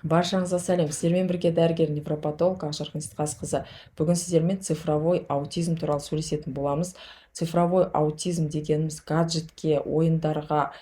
Баршаңызға сәлем. Сіздермен бірге дәрігер невропатолог Ақшарқын Ситқазықызы. Бүгін сіздермен цифровой аутизм туралы сөйлесетін боламыз. Цифровой аутизм дегеніміз гаджетке, ойындарға,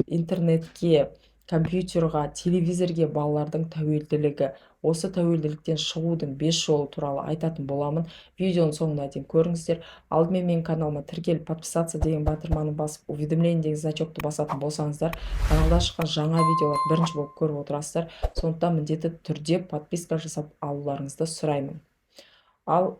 интернетке, компьютерға, телевизорге балалардың тәуелділігі. Осы тәуелділіктен шығудың 5 жолы туралы айтатын боламын. Видеоның соңына дейін көріңіздер. Алдымен менің каналыма тіркеліп, подписаться деген батырманы басып, уведомление деген значокты басатын болсаңыздар, каналда шыққан жаңа видеолар бірінші болып көріп отырасыздар. Сондықтан міндетті түрде подписка жасап алуларыңызды сұраймын. Ал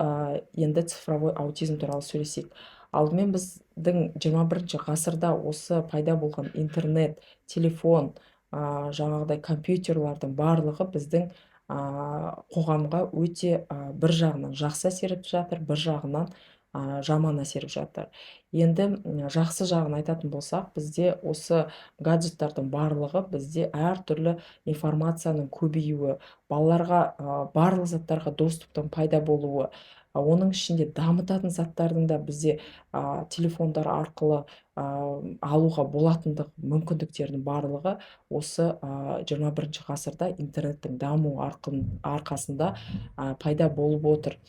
енді цифровой аутизм туралы сөйлесейік. Алдымен біздің 21 ғасырда осы пайда болған интернет, телефон, жаңағыдай компьютерлардың барлығы біздің қоғамға өте бір жағынан жақсы әсер етіп жатыр, бір жағынан жаман әсер етіп жатыр. Енді жақсы жағын айтатын болсақ, бізде осы гаджеттардың барлығы бізде әртүрлі информацияның көбеюі, балаларға барлық заттарға доступтың пайда болуы, оның ішінде дамытатын заттардың да бізде телефондар арқылы алуға болатындық мүмкіндіктердің барлығы осы 21 ғасырда интернеттің дамуы арқасында пайда болып отыр.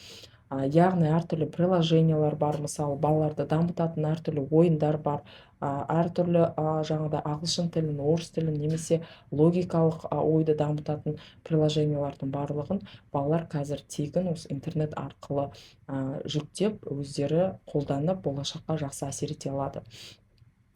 Яғни әртүрлі приложениялар бар, мысалы балаларды дамытатын әртүрлі ойындар бар, әртүрлі жаңағыдай ағылшын тілін, орыс тілін немесе логикалық ойды дамытатын приложениялардың барлығын балалар қазір тегін осы интернет арқылы жүктеп, өздері қолданып, болашаққа жақсы әсер ете алады.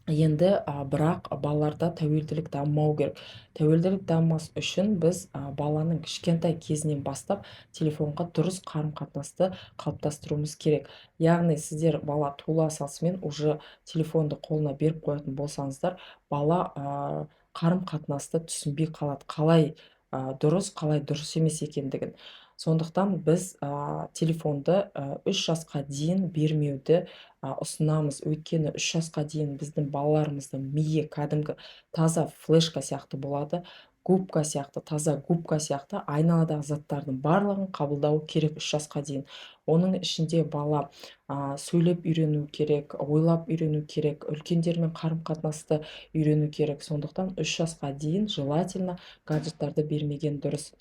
Енді бірақ балаларда тәуелділік дамымау керек. Тәуелділік дамымас үшін біз баланың кішкентай кезінен бастап телефонға дұрыс қарым-қатынасты қалыптастыруымыз керек. Яғни сіздер бала туыла салысымен уже телефонды қолына беріп қоятын болсаңыздар, бала қарым-қатынасты түсінбей қалады, қалай дұрыс, қалай дұрыс емес екендігін. Сондықтан біз телефонды 3 жасқа дейін бермеуді ұсынамыз. Өйткені 3 жасқа дейін біздің балаларымыздың миы кәдімгі таза флешка сияқты болады, губка сияқты, таза губка сияқты айналадағы заттардың барлығын қабылдауы керек 3 жасқа дейін. Оның ішінде бала сөйлеп үйрену керек, ойлап үйрену керек, үлкендермен қарым-қатынасты үйрену керек. Сондықтан 3 жасқа дейін желательно гаджеттарды бермеген дұрыс.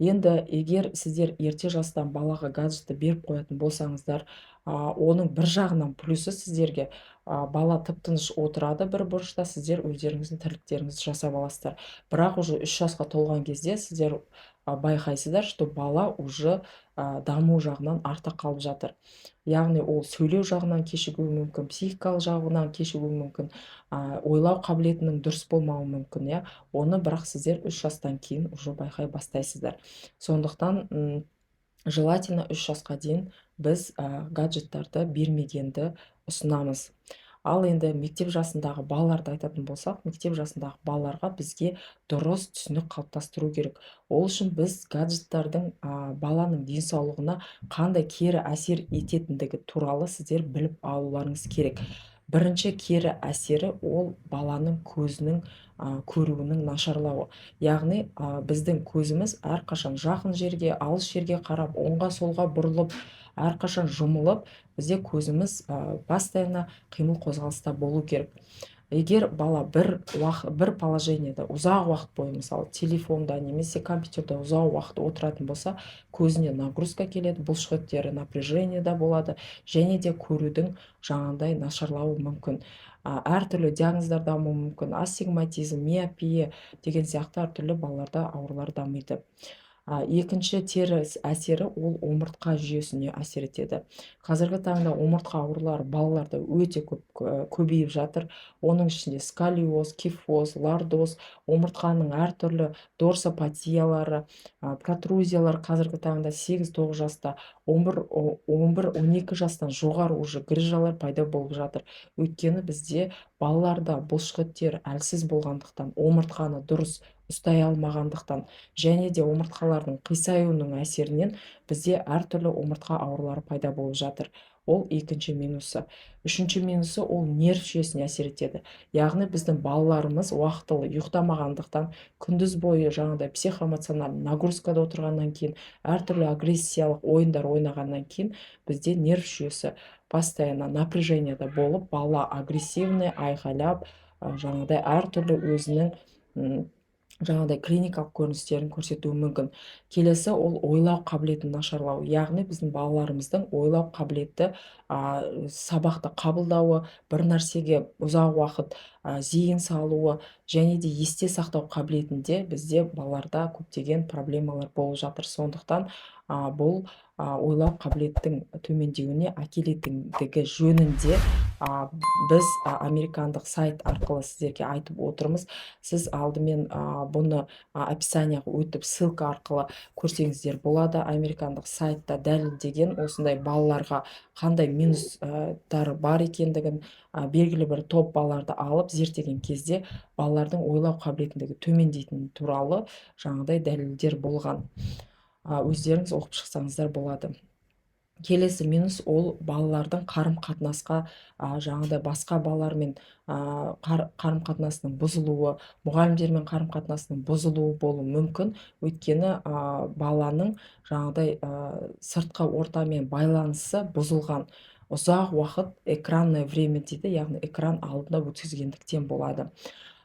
Енді егер сіздер ерте жастан балаға гаджетті беріп қоятын болсаңыздар, оның бір жағынан плюсы сіздерге, бала тып-тыныш отырады бір бұрышта, сіздер өздеріңіздің тірліктеріңізді жасап аласыздар. Бірақ уже 3 жасқа толған кезде сіздер байқайсыздар, что бала уже даму жағынан артта қалып жатыр. Яғни ол сөйлеу жағынан кешігуі мүмкін, психикалық жағынан кешігуі мүмкін, ойлау қабілетінің дұрыс болмауы мүмкін, иә. Оны бірақ сіздер 3 жастан кейін уже байқай бастайсыздар. Сондықтан желательно 3 жасқа дейін біз гаджеттарды бермегенді ұсынамыз. Ал енді мектеп жасындағы балаларды айтатын болсақ, мектеп жасындағы балаларға бізге дұрыс түсінік қалыптастыру керек. Ол үшін біз гаджеттардың баланың денсаулығына қандай кері әсер ететіндігі туралы сіздер біліп алуларыңыз керек. Бірінші кері әсері ол баланың көзінің көруінің нашарлауы. Яғни біздің көзіміз әрқашан жақын жерге, алыс жерге қарап, оңға солға бұрылып, әрқашан жұмылып, бізде көзіміз постоянно қимыл қозғалыста болу керек. Егер бала бір положениеда ұзақ уақыт бойы, мысалы телефонда немесе компьютерда ұзақ уақыт отыратын болса, көзіне нагрузка келеді, бұлшықеттері напряжениеда болады, және де көрудің жаңағыдай нашарлауы мүмкін. Әртүрлі диагноздар дамуы мүмкін, астигматизм, миопия деген сияқты әртүрлі балаларда аурулар дамиды. Екінші теріс әсері ол омыртқа жүйесіне әсер етеді. Қазіргі таңда омыртқа аурулары балаларда өте көбейіп жатыр. Оның ішінде сколиоз, кифоз, лордоз, омыртқаның әртүрлі дорсопатиялары, протрузиялар қазіргі таңда 8-9 жаста, 11-12 жастан жоғары уже грыжалар пайда болып жатыр. Өйткені бізде балаларда бұлшықеттер әлсіз болғандықтан, омыртқаны дұрыс ұстай алмағандықтан, және де омыртқалардың қисаюының әсерінен бізде әртүрлі омыртқа аурулары пайда болып жатыр. Ол екінші минусы. Үшінші минусы ол нерв жүйесіне әсер етеді. Яғни біздің балаларымыз уақытылы ұйықтамағандықтан, күндіз бойы жаңағыдай психоэмоциональный нагрузкада отырғаннан кейін, әртүрлі агрессиялық ойындар ойнағаннан кейін бізде нерв жүйесі постоянно напряжениеда болып, бала агрессивный, айқайлап, жаңағыдай әртүрлі өзінің жаңағыдай клиникалық көріністерін көрсетуі мүмкін. Келесі ол ойлау қабілетін нашарлау, яғни біздің балаларымыздың ойлау қабілеті, сабақты қабылдауы, бір нәрсеге ұзақ уақыт зейін салуы және де есте сақтау қабілетінде бізде балаларда көптеген проблемалар болып жатыр. Сондықтан бұл ойлау қабілеттің төмендеуіне әкелетіндігі жөнінде біз американдық сайт арқылы сіздерге айтып отырмыз. Сіз алдымен бұны описанияға өтіп ссылка арқылы көрсеңіздер болады. Американдық сайтта дәлелдеген осындай балаларға қандай минустары бар екендігін, белгілі бір топ балаларды алып зерттеген кезде балалардың ойлау қабілетіндегі төмендейтіні туралы жаңағыдай дәлелдер болған. Өздеріңіз оқып шықсаңыздар болады. Келесі минус ол балалардың қарым-қатынасқа, жаңағыдай басқа балалармен қарым-қатынасының бұзылуы, мұғалімдермен қарым-қатынасының бұзылуы болуы мүмкін. Өйткені баланың жаңағыдай сыртқы ортамен байланысы бұзылған. Ұзақ уақыт экранное время дейді, яғни экран алдында өткізгендіктен болады.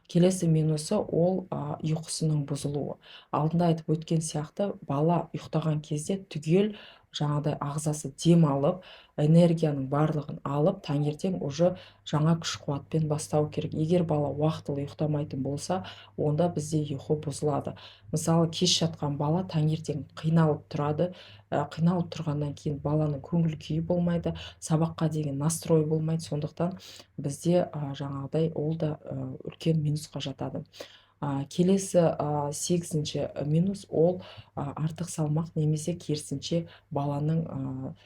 Келесі минусы ол ұйқысының бұзылуы. Алдында айтып өткен сияқты, бала ұйықтаған кезде түгел жаңағыдай ағзасы дем алып, энергияның барлығын алып, таңертең уже жаңа күш-қуатпен бастау керек. Егер бала уақытылы ұйықтамайтын болса, онда бізде ұйқы бұзылады. Мысалы, кеш жатқан бала таңертең қиналып тұрады. Қиналып тұрғаннан кейін баланың көңіл күйі болмайды, сабаққа деген настрой болмайды. Сондықтан бізде жаңағыдай ол да үлкен минусқа жатады. Келесі 8-ші минус ол артық салмақ немесе керісінше баланың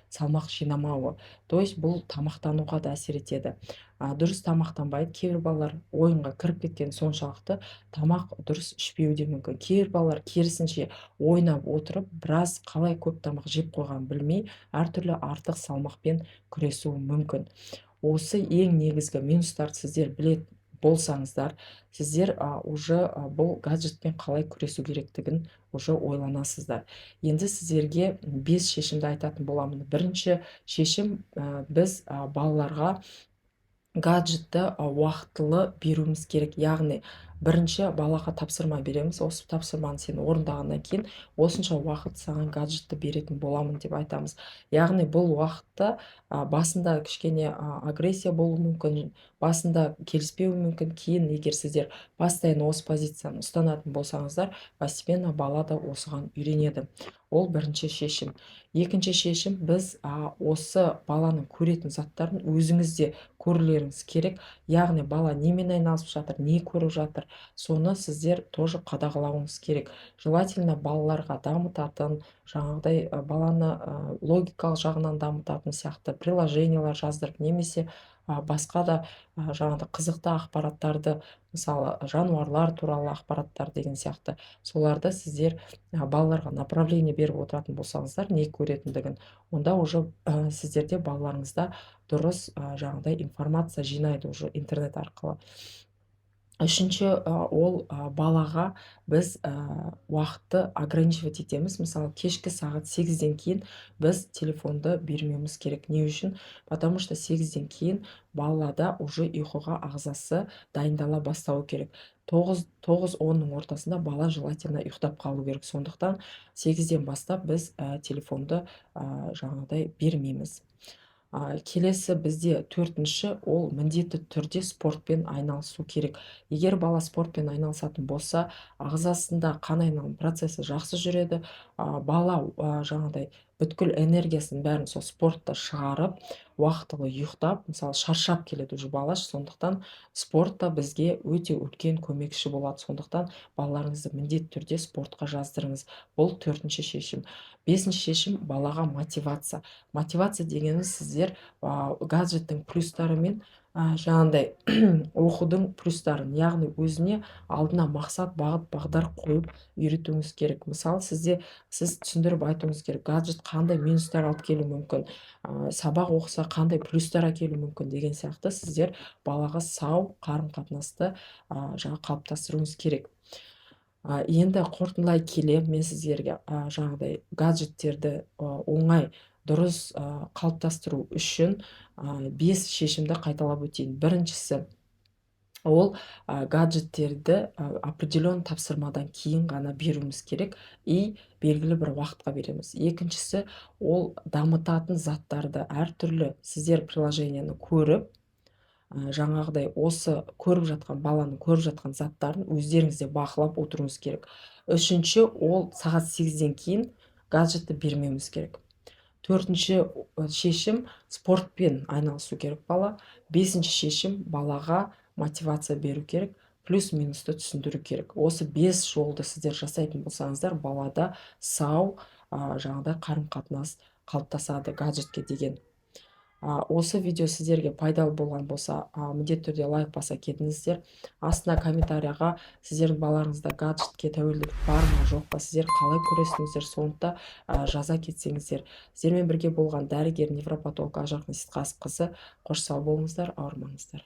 салмақ жинамауы. То есть бұл тамақтануға да әсер етеді. Дұрыс тамақтанбайды. Кейбір балалар ойынға кіріп кеткен соншалықты тамақ дұрыс ішпеуі де мүмкін. Кейбір балалар керісінше ойнап отырып, біраз қалай көп тамақ жеп қойғанын білмей, әртүрлі артық салмақпен күресуі мүмкін. Осы ең негізгі минустарды сіздер білетін болсаңыздар, сіздер уже бұл гаджетпен қалай күресу керектігін уже ойланасыздар. Енді сіздерге 5 шешімді айтатын боламын. Бірінші шешім, біз балаларға гаджетті уақытылы беруіміз керек. Яғни, бірінші балаға тапсырма береміз. Осы тапсырманы сен орындағаннан кейін осынша уақыт саған гаджетті беретін боламын деп айтамыз. Яғни, бұл уақытта басында кішкене агрессия болуы мүмкін, басында келіспеуі мүмкін. Кейін егер сіздер постоянно осы позицияны ұстанатын болсаңыздар, постепенно бала да осыған үйренеді. Ол бірінші шешім. Екінші шешім, біз осы баланың көретін заттарын өзіңіз де көрулеріңіз керек. Яғни, бала немен айналысып жатыр, не көріп жатыр, соны сіздер тоже қадағалауыңыз керек. Желательно балаларға дамытатын, жаңағыдай баланы логикалық жағынан дамытатын сияқты приложениялар жаздырып, немесе басқа да жаңағыдай қызықты ақпараттарды, мысалы жануарлар туралы ақпараттар деген сияқты, соларды сіздер балаларға направление беріп отыратын болсаңыздар, не көретіндігін, онда уже сіздерде балаларыңызда дұрыс жаңағыдай информация жинайды уже интернет арқылы. Үшінші, ол балаға біз уақытты ограничивать етеміз. Мысалы, кешкі сағат 8-ден кейін біз телефонды бермеуіміз керек. Не үшін? Потому что 8-ден кейін балада уже ұйқыға ағзасы дайындала бастауы керек. 9-10-ның ортасында бала желательно ұйықтап қалу керек. Сондықтан 8-ден бастап біз телефонды жаңағыдай бермейміз. Келесі бізде 4-ші, ол міндетті түрде спортпен айналысу керек. Егер бала спортпен айналысатын болса, ағзасында қан айналым процесі жақсы жүреді. Бала жаңағыдай бүткіл энергиясын бәрін сол спортта шығарып, уақытылы ұйықтап, мысалы шаршап келеді уже бала. Сондықтан спорт та бізге өте үлкен көмекші болады. Сондықтан балаларыңызды міндетті түрде спортқа жаздырыңыз. Бұл 4-ші шешім. 5-ші шешім, балаға мотивация. Мотивация дегеніміз сіздер гаджеттің плюстары мен жаңағыдай оқудың плюстарын, яғни өзіне алдына мақсат, бағыт, бағдар қойып үйретуіңіз керек. Мысалы, сіз түсіндіріп айтуыңыз керек, гаджет қандай минустар алып келуі мүмкін, сабақ оқыса қандай плюстар әкелуі мүмкін деген сияқты сіздер балаға сау қарым-қатынасты қалыптастыруыңыз керек. Енді қорытындылай келе, мен сіздерге жаңағыдай гаджеттерді оңай дұрыс қалыптастыру үшін 5 шешімді қайталап өтейін. Біріншісі, ол гаджеттерді определен тапсырмадан кейін ғана беруіміз керек и белгілі бір уақытқа береміз. Екіншісі, ол дамытатын заттарды әртүрлі сіздер приложениені көріп, жаңағыдай осы көріп жатқан баланың көріп жатқан заттарын өздеріңіз де бақылап отыруыңыз керек. Үшінші, ол сағат 8-ден кейін гаджетті бермеуіміз керек. Төртінші шешім, спортпен айналысу керек бала. Бесінші шешім, балаға мотивация беру керек, плюс-минусты түсіндіру керек. Осы 5 жолды сіздер жасайтын болсаңыздар, балада сау жаңағыдай қарым-қатынас қалыптасады гаджетке деген. Осы видео сіздерге пайдалы болған болса, міндетті түрде лайк баса кетіңіздер. Астына комментарияға сіздердің балаларыңызда гаджетке тәуелділік бар ма, жоқ па, сіздер қалай көресіңіздер, соны да жаза кетсеңіздер. Сіздермен бірге болған дәрігер, невропатолог Ақжарқын Сейтқасыпқызы. Қош сау болыңыздар, ауырмаңыздар.